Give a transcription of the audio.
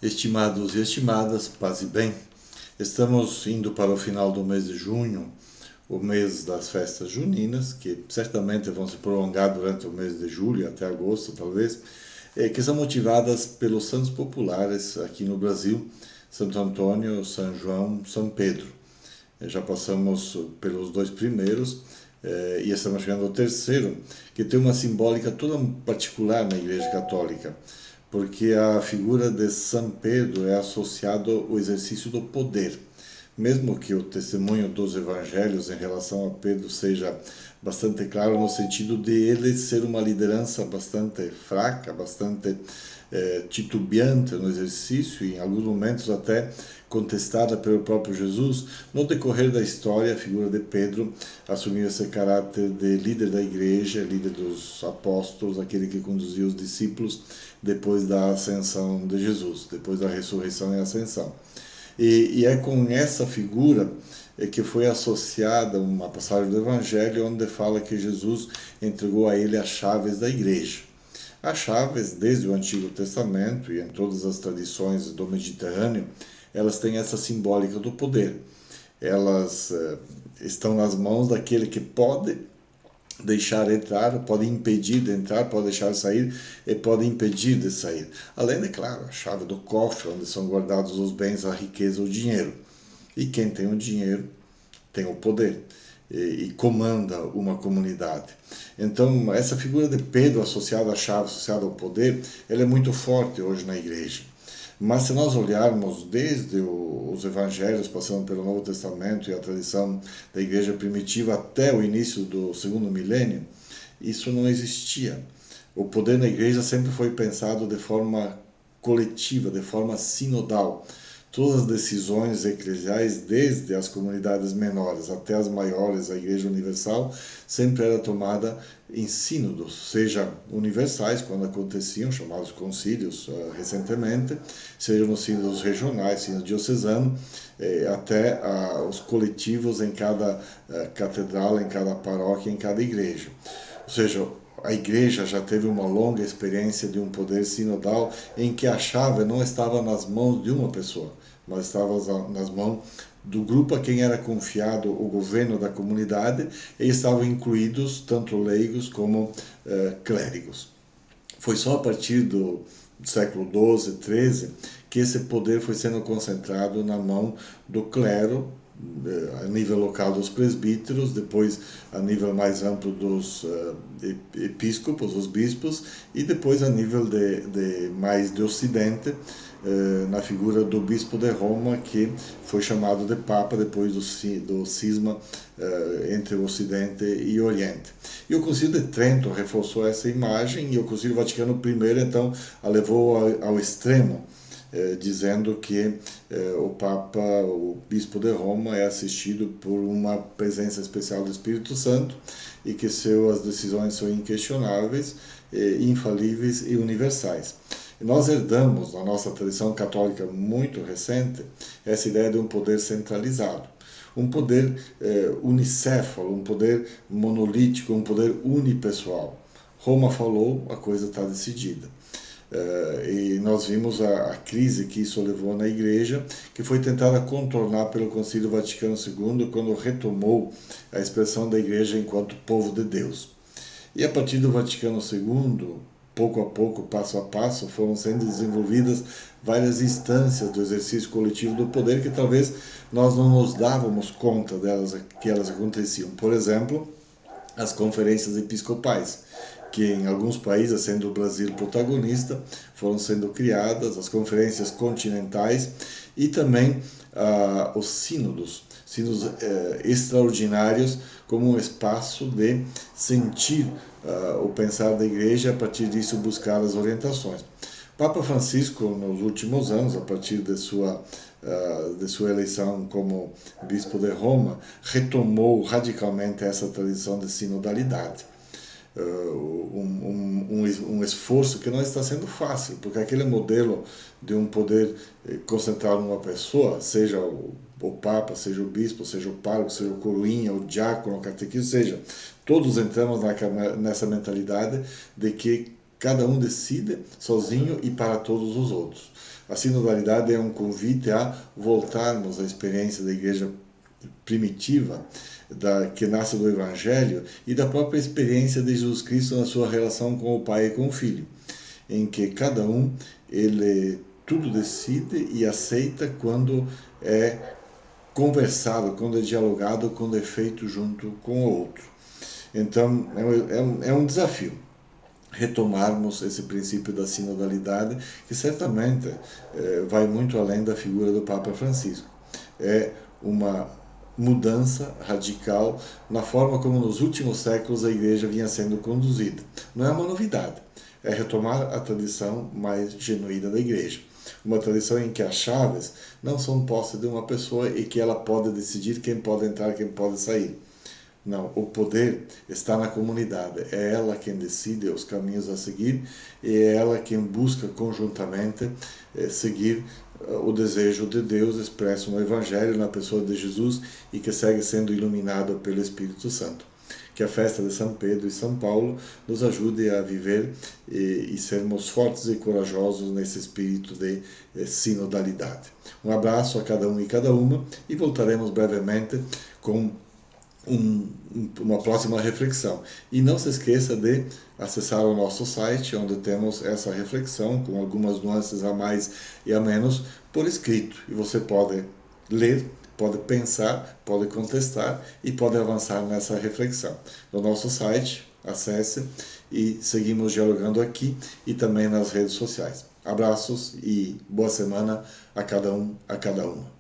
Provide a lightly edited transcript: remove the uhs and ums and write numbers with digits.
Estimados e estimadas, paz e bem, estamos indo para o final do mês de junho, o mês das festas juninas, que certamente vão se prolongar durante o mês de julho até agosto, talvez, que são motivadas pelos santos populares aqui no Brasil, Santo Antônio, São João, São Pedro. Já passamos pelos dois primeiros e estamos chegando ao terceiro, que tem uma simbólica toda particular na Igreja Católica, porque a figura de São Pedro é associada ao exercício do poder. Mesmo que o testemunho dos evangelhos em relação a Pedro seja bastante claro no sentido de ele ser uma liderança bastante fraca, bastante titubeante no exercício e em alguns momentos até contestada pelo próprio Jesus, no decorrer da história a figura de Pedro assumiu esse caráter de líder da igreja, líder dos apóstolos, aquele que conduzia os discípulos depois da ascensão de Jesus, depois da ressurreição e ascensão. E é com essa figura que foi associada uma passagem do Evangelho onde fala que Jesus entregou a ele as chaves da igreja. As chaves, desde o Antigo Testamento e em todas as tradições do Mediterrâneo, elas têm essa simbólica do poder. Elas estão nas mãos daquele que pode deixar entrar, pode impedir de entrar, pode deixar sair e pode impedir de sair. Além de, claro, a chave do cofre, onde são guardados os bens, a riqueza, o dinheiro. E quem tem o dinheiro tem o poder e comanda uma comunidade. Então, essa figura de Pedro associada à chave, associada ao poder, ela é muito forte hoje na igreja. Mas se nós olharmos desde os evangelhos, passando pelo Novo Testamento e a tradição da igreja primitiva até o início do segundo milênio, isso não existia. O poder na igreja sempre foi pensado de forma coletiva, de forma sinodal. Todas as decisões eclesiais, desde as comunidades menores até as maiores, a Igreja Universal, sempre era tomada em sínodos, seja universais, quando aconteciam, chamados concílios recentemente, seja nos sínodos regionais, sínodo diocesano, até os coletivos em cada catedral, em cada paróquia, em cada igreja. Ou seja, a igreja já teve uma longa experiência de um poder sinodal em que a chave não estava nas mãos de uma pessoa, mas estava nas mãos do grupo a quem era confiado o governo da comunidade e estavam incluídos tanto leigos como clérigos. Foi só a partir do século XII, XIII, que esse poder foi sendo concentrado na mão do clero, a nível local dos presbíteros, depois a nível mais amplo dos episcopos, os bispos, e depois a nível mais de ocidente, na figura do bispo de Roma, que foi chamado de Papa depois do cisma entre o Ocidente e o Oriente. E o Concílio de Trento reforçou essa imagem e o Concílio Vaticano I, então, a levou ao extremo, dizendo que o Papa, o Bispo de Roma, é assistido por uma presença especial do Espírito Santo e que suas decisões são inquestionáveis, infalíveis e universais. E nós herdamos, na nossa tradição católica muito recente, essa ideia de um poder centralizado. Um poder unicéfalo, um poder monolítico, um poder unipessoal. Roma falou, a coisa está decidida. E nós vimos a crise que isso levou na igreja, que foi tentada contornar pelo Concílio Vaticano II, quando retomou a expressão da igreja enquanto povo de Deus. E a partir do Vaticano II, pouco a pouco, passo a passo, foram sendo desenvolvidas várias instâncias do exercício coletivo do poder que talvez nós não nos dávamos conta delas, que elas aconteciam. Por exemplo, as conferências episcopais, que em alguns países, sendo o Brasil protagonista, foram sendo criadas, as conferências continentais e também os sínodos extraordinários, como um espaço de sentir o pensar da igreja, a partir disso buscar as orientações. Papa Francisco, nos últimos anos, a partir de sua eleição como bispo de Roma, retomou radicalmente essa tradição de sinodalidade. Um esforço que não está sendo fácil, porque aquele modelo de um poder concentrado numa pessoa, seja o Papa, seja o Bispo, seja o Pároco, seja o Coroinha, o Diácono, o Catequista, seja, todos entramos nessa mentalidade de que cada um decide sozinho e para todos os outros. A sinodalidade é um convite a voltarmos à experiência da igreja primitiva, que nasce do Evangelho e da própria experiência de Jesus Cristo na sua relação com o Pai e com o Filho, em que cada um ele tudo decide e aceita quando é conversado, quando é dialogado, quando é feito junto com o outro. Então é um desafio retomarmos esse princípio da sinodalidade, que certamente vai muito além da figura do Papa Francisco. É uma mudança radical na forma como nos últimos séculos a Igreja vinha sendo conduzida. Não é uma novidade, é retomar a tradição mais genuína da Igreja. Uma tradição em que as chaves não são posse de uma pessoa e que ela pode decidir quem pode entrar, quem pode sair. Não, o poder está na comunidade. É ela quem decide os caminhos a seguir e é ela quem busca conjuntamente seguir o desejo de Deus expresso no Evangelho, na pessoa de Jesus e que segue sendo iluminado pelo Espírito Santo. Que a festa de São Pedro e São Paulo nos ajude a viver e sermos fortes e corajosos nesse espírito de sinodalidade. Um abraço a cada um e cada uma e voltaremos brevemente com uma próxima reflexão. E não se esqueça de acessar o nosso site, onde temos essa reflexão, com algumas nuances a mais e a menos, por escrito. E você pode ler, pode pensar, pode contestar e pode avançar nessa reflexão. No nosso site, acesse e seguimos dialogando aqui e também nas redes sociais. Abraços e boa semana a cada um, a cada uma.